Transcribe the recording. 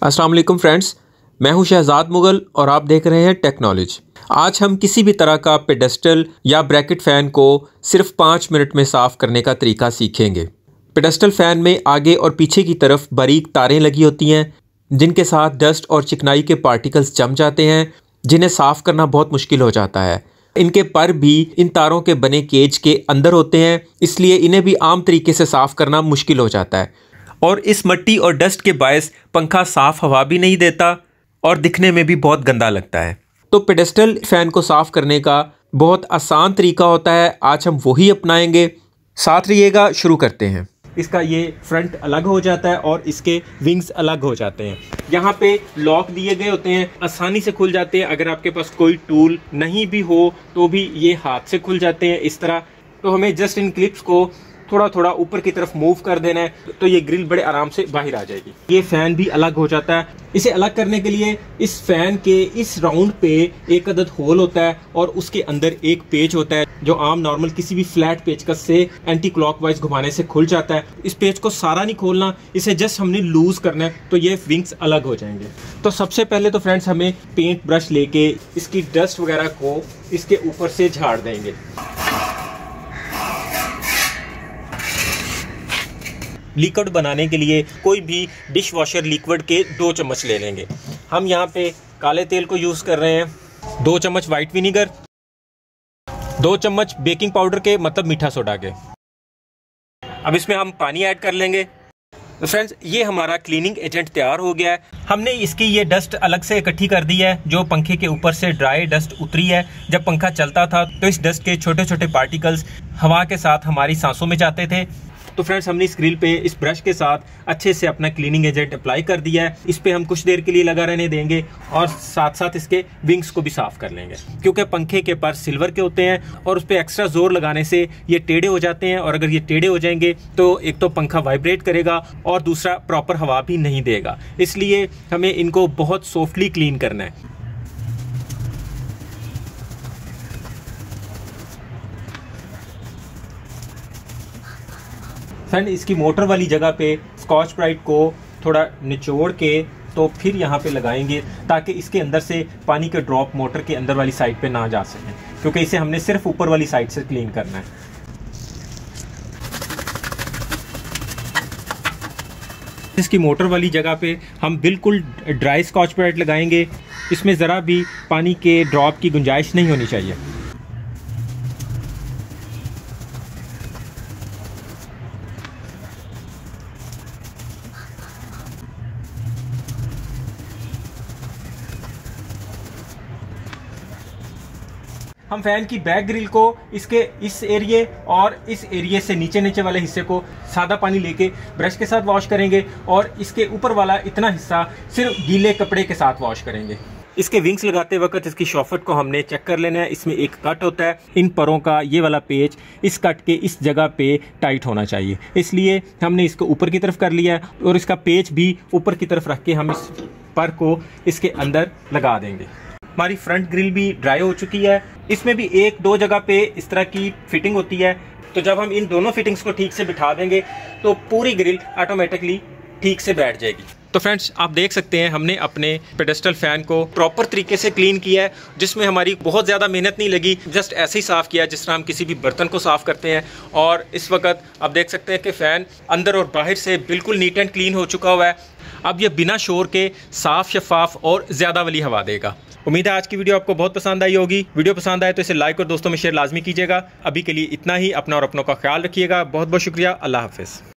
अस्सलाम वालेकुम फ्रेंड्स, मैं हूं शहजाद मुगल और आप देख रहे हैं टेक नॉलेज। आज हम किसी भी तरह का पेडेस्टल या ब्रैकेट फ़ैन को सिर्फ 5 मिनट में साफ़ करने का तरीका सीखेंगे। पेडेस्टल फ़ैन में आगे और पीछे की तरफ बारीक तारें लगी होती हैं जिनके साथ डस्ट और चिकनाई के पार्टिकल्स जम जाते हैं, जिन्हें साफ़ करना बहुत मुश्किल हो जाता है। इनके पर भी इन तारों के बने केज के अंदर होते हैं, इसलिए इन्हें भी आम तरीके से साफ़ करना मुश्किल हो जाता है और इस मिट्टी और डस्ट के बायस पंखा साफ़ हवा भी नहीं देता और दिखने में भी बहुत गंदा लगता है। तो पेडेस्टल फ़ैन को साफ़ करने का बहुत आसान तरीका होता है, आज हम वही अपनाएंगे। साथ रहिएगा, शुरू करते हैं। इसका ये फ्रंट अलग हो जाता है और इसके विंग्स अलग हो जाते हैं। यहाँ पे लॉक दिए गए होते हैं, आसानी से खुल जाते हैं। अगर आपके पास कोई टूल नहीं भी हो तो भी ये हाथ से खुल जाते हैं इस तरह। तो हमें जस्ट इन क्लिप्स को थोड़ा थोड़ा ऊपर की तरफ मूव कर देना है तो ये ग्रिल बड़े आराम से बाहर आ जाएगी। ये फैन भी अलग हो जाता है। इसे अलग करने के लिए इस फैन के इस राउंड पे एक अदद होल होता है और उसके अंदर एक पेच होता है जो आम नॉर्मल किसी भी फ्लैट पेचकस से एंटी क्लॉकवाइज घुमाने से खुल जाता है। इस पेच को सारा नहीं खोलना, इसे जस्ट हमने लूज करना है तो ये विंग्स अलग हो जाएंगे। तो सबसे पहले तो फ्रेंड्स हमें पेंट ब्रश लेके इसकी डस्ट वगैरह को इसके ऊपर से झाड़ देंगे। लिक्विड बनाने के लिए कोई भी डिश वॉशर लिक्विड के 2 चम्मच ले लेंगे। हम यहाँ पे काले तेल को यूज़ कर रहे हैं, 2 चम्मच वाइट विनीगर, 2 चम्मच बेकिंग पाउडर के मतलब मीठा सोडा के। अब इसमें हम पानी ऐड कर लेंगे। तो फ्रेंड्स ये हमारा क्लीनिंग एजेंट तैयार हो गया है। हमने इसकी ये डस्ट अलग से इकट्ठी कर दी है जो पंखे के ऊपर से ड्राई डस्ट उतरी है। जब पंखा चलता था तो इस डस्ट के छोटे छोटे पार्टिकल्स हवा के साथ हमारी सांसों में जाते थे। तो फ्रेंड्स हमने इस ग्रिल पे इस ब्रश के साथ अच्छे से अपना क्लीनिंग एजेंट अप्लाई कर दिया है। इस पे हम कुछ देर के लिए लगा रहने देंगे और साथ साथ इसके विंग्स को भी साफ कर लेंगे, क्योंकि पंखे के पर सिल्वर के होते हैं और उस पर एक्स्ट्रा जोर लगाने से ये टेढ़े हो जाते हैं और अगर ये टेढ़े हो जाएंगे तो एक तो पंखा वाइब्रेट करेगा और दूसरा प्रॉपर हवा भी नहीं देगा। इसलिए हमें इनको बहुत सॉफ्टली क्लीन करना है। फ्रेंड इसकी मोटर वाली जगह पे स्कॉच ब्राइट को थोड़ा निचोड़ के तो फिर यहाँ पे लगाएंगे ताकि इसके अंदर से पानी के ड्रॉप मोटर के अंदर वाली साइड पे ना जा सकें, क्योंकि इसे हमने सिर्फ ऊपर वाली साइड से क्लीन करना है। इसकी मोटर वाली जगह पे हम बिल्कुल ड्राई स्कॉच ब्राइट लगाएंगे। इसमें ज़रा भी पानी के ड्रॉप की गुंजाइश नहीं होनी चाहिए। हम फैन की बैक ग्रिल को इसके इस एरिए और इस एरिए से नीचे वाले हिस्से को सादा पानी लेके ब्रश के साथ वॉश करेंगे और इसके ऊपर वाला इतना हिस्सा सिर्फ गीले कपड़े के साथ वॉश करेंगे। इसके विंग्स लगाते वक्त इसकी शॉफट को हमने चेक कर लेना है। इसमें एक कट होता है, इन परों का ये वाला पेच इस कट के इस जगह पे टाइट होना चाहिए, इसलिए हमने इसको ऊपर की तरफ कर लिया है और इसका पेच भी ऊपर की तरफ रख के हम इस पर को इसके अंदर लगा देंगे। हमारी फ्रंट ग्रिल भी ड्राई हो चुकी है। इसमें भी 1-2 जगह पे इस तरह की फिटिंग होती है, तो जब हम इन दोनों फिटिंग्स को ठीक से बिठा देंगे तो पूरी ग्रिल ऑटोमेटिकली ठीक से बैठ जाएगी। तो फ्रेंड्स आप देख सकते हैं हमने अपने पेडेस्टल फैन को प्रॉपर तरीके से क्लीन किया है, जिसमें हमारी बहुत ज़्यादा मेहनत नहीं लगी। जस्ट ऐसे ही साफ़ किया जिस तरह हम किसी भी बर्तन को साफ़ करते हैं। और इस वक्त आप देख सकते हैं कि फ़ैन अंदर और बाहर से बिल्कुल नीट एंड क्लीन हो चुका हुआ है। अब ये बिना शोर के साफ़, शफाफ और ज़्यादा वाली हवा देगा। उम्मीद है आज की वीडियो आपको बहुत पसंद आई होगी। वीडियो पसंद आए तो इसे लाइक और दोस्तों में शेयर लाजमी कीजिएगा। अभी के लिए इतना ही। अपना और अपनों का ख्याल रखिएगा। बहुत बहुत शुक्रिया। अल्लाह हाफिज़।